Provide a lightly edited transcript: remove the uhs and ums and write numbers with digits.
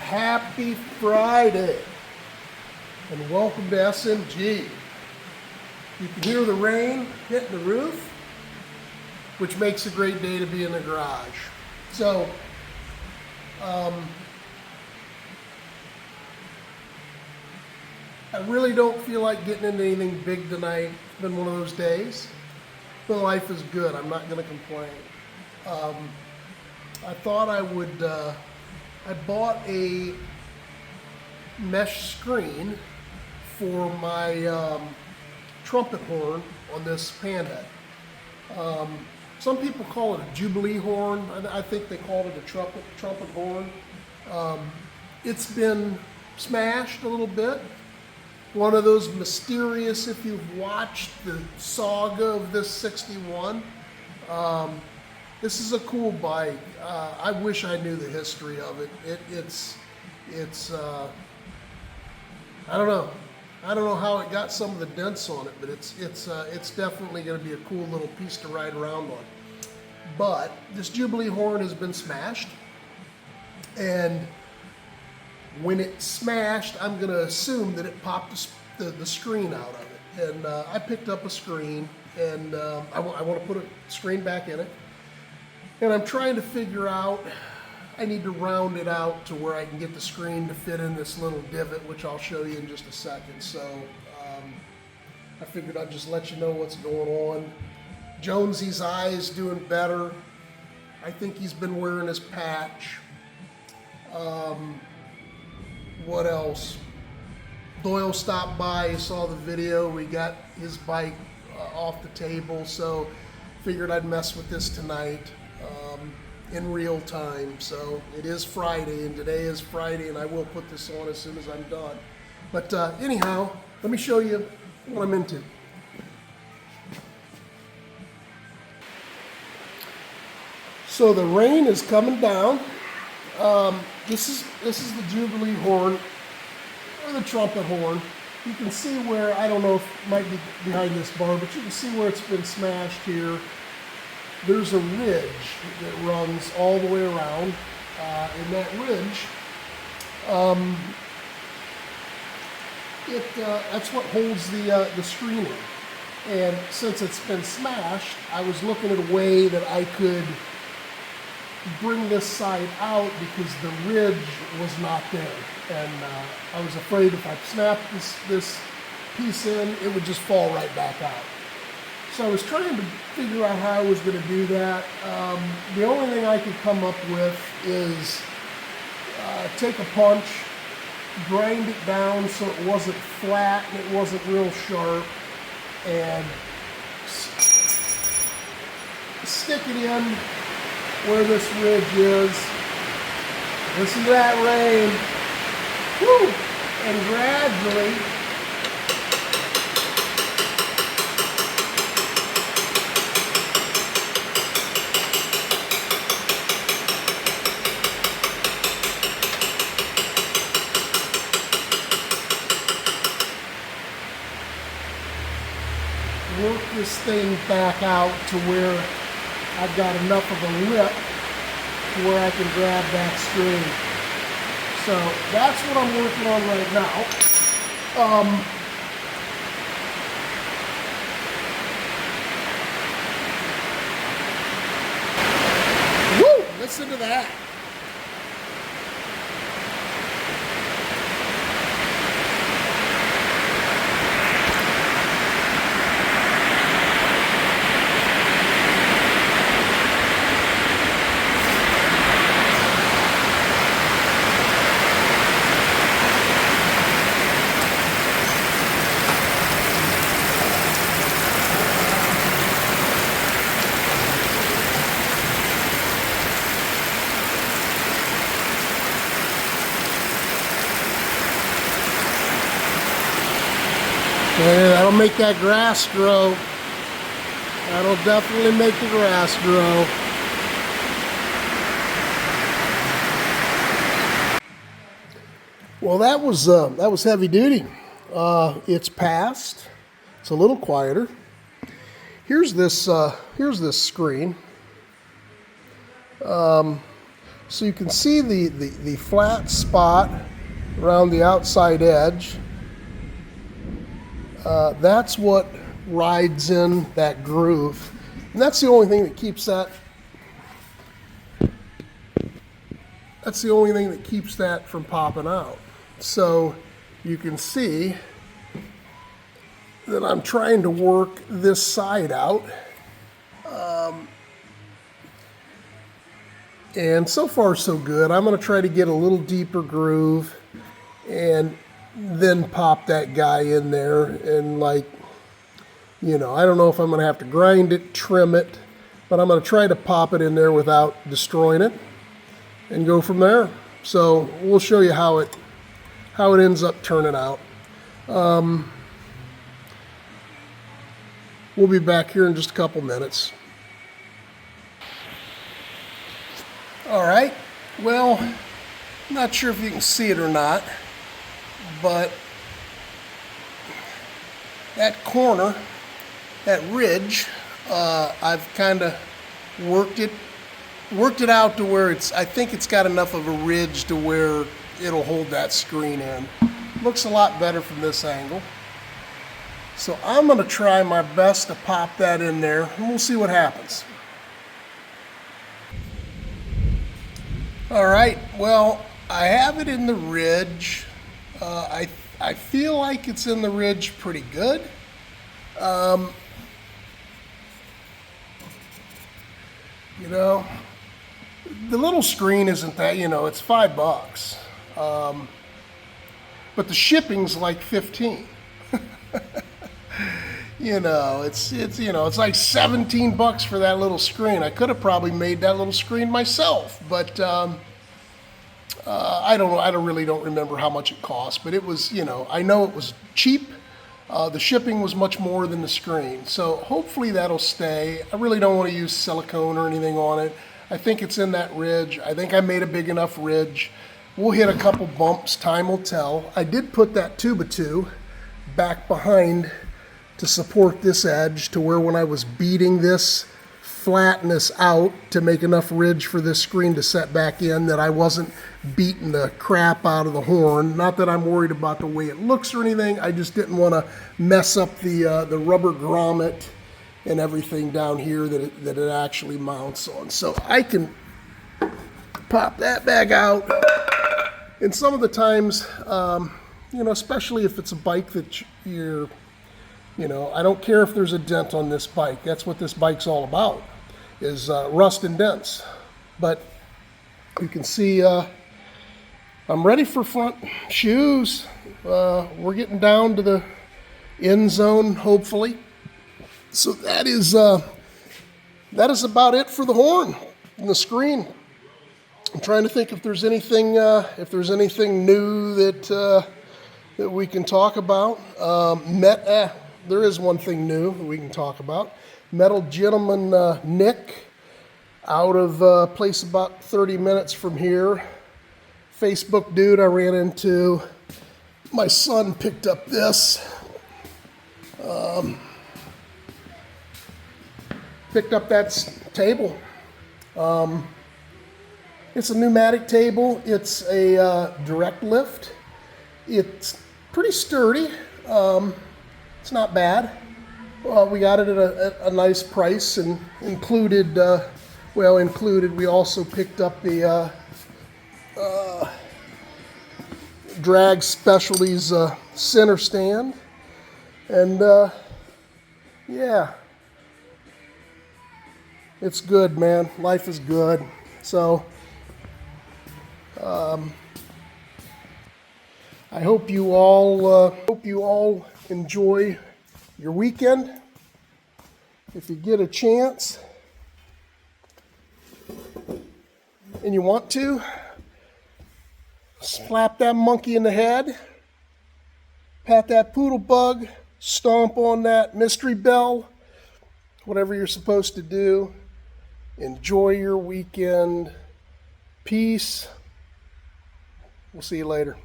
Happy Friday and welcome to SMG. You can hear the rain hitting the roof, which makes a great day to be in the garage. So, I really don't feel like getting into anything big tonight. It's been one of those days, but life is good. I'm not going to complain. I thought I would, I bought a mesh screen for my trumpet horn on this Panhead. Some people call it a Jubilee horn. I think they called it a trumpet horn. It's been smashed a little bit. One of those mysterious, if you've watched the saga of this 61, this is a cool bike. I wish I knew the history of it. It's I don't know. I don't know how it got some of the dents on it, but it's definitely going to be a cool little piece to ride around on. But this Jubilee horn has been smashed, and when it smashed, I'm going to assume that it popped the screen out of it. And I picked up a screen, and I want to put a screen back in it. And I'm trying to figure out, I need to round it out to where I can get the screen to fit in this little divot, which I'll show you in just a second. So I figured I'd just let you know what's going on. Jonesy's eye is doing better. I think he's been wearing his patch. What else? Doyle stopped by, he saw the video. We got his bike off the table, so figured I'd mess with this tonight in real time. So it is Friday, and today is Friday, and I will put this on as soon as I'm done. But anyhow, let me show you what I'm into. So the rain is coming down. This is the Jubilee horn, or the trumpet horn. You can see where, I don't know if it might be behind this bar, but you can see where it's been smashed here. There's a ridge that runs all the way around, and that ridge, that's what holds the screen in. And since it's been smashed, I was looking at a way that I could bring this side out because the ridge was not there. And I was afraid if I snapped this piece in, it would just fall right back out. So I was trying to figure out how I was going to do that. The only thing I could come up with is take a punch, grind it down so it wasn't flat and it wasn't real sharp, and stick it in where this ridge is. Listen to that rain. Woo! And gradually work this thing back out to where I've got enough of a lip to where I can grab that string. So that's what I'm working on right now. Woo! Listen to that. Yeah, that'll make that grass grow. That'll definitely make the grass grow. Well, that was heavy duty. It's passed. It's a little quieter. Here's this screen. So you can see the flat spot around the outside edge. That's what rides in that groove. And that's the only thing that keeps that. That's the only thing that keeps that from popping out. So you can see that I'm trying to work this side out. And so far so good. I'm going to try to get a little deeper groove and then pop that guy in there. And like, I don't know if I'm going to have to grind it, trim it, but I'm going to try to pop it in there without destroying it and go from there. So we'll show you how it ends up turning out. We'll be back here in just a couple minutes. All right, well, I'm not sure if you can see it or not, but that corner, that ridge, I've kind of worked it out to where I think it's got enough of a ridge to where it'll hold that screen in. Looks a lot better from this angle. So I'm going to try my best to pop that in there, and we'll see what happens. All right, well, I have it in the ridge. I feel like it's in the ridge pretty good. The little screen isn't that, it's $5. But the shipping's like 15. It's like 17 bucks for that little screen. I could have probably made that little screen myself, but I really don't remember how much it cost, but it was, I know it was cheap. The shipping was much more than the screen. So hopefully that'll stay. I really don't want to use silicone or anything on it. I think it's in that ridge. I think I made a big enough ridge. We'll hit a couple bumps, time will tell. I did put that tuba-2 back behind to support this edge to where when I was beating this flatness out to make enough ridge for this screen to set back in, that I wasn't beating the crap out of the horn. Not that I'm worried about the way it looks or anything, I just didn't want to mess up the rubber grommet and everything down here that it actually mounts on. So I can pop that back out. And some of the times, especially if it's a bike that I don't care if there's a dent on this bike. That's what this bike's all about, is rust and dents. But you can see I'm ready for front shoes. We're getting down to the end zone, hopefully. So that is about it for the horn and the screen. I'm trying to think if there's anything new that we can talk about. There is one thing new that we can talk about. Metal Gentleman Nick, out of a place about 30 minutes from here. Facebook dude I ran into. My son picked up this. Picked up that table. It's a pneumatic table. It's a direct lift. It's pretty sturdy. It's not bad. We got it at a nice price, and included, we also picked up the Drag Specialties center stand. And yeah, it's good, man. Life is good. So I hope you all enjoy your weekend. If you get a chance and you want to, slap that monkey in the head, pat that poodle bug, stomp on that mystery bell, whatever you're supposed to do. Enjoy your weekend. Peace. We'll see you later.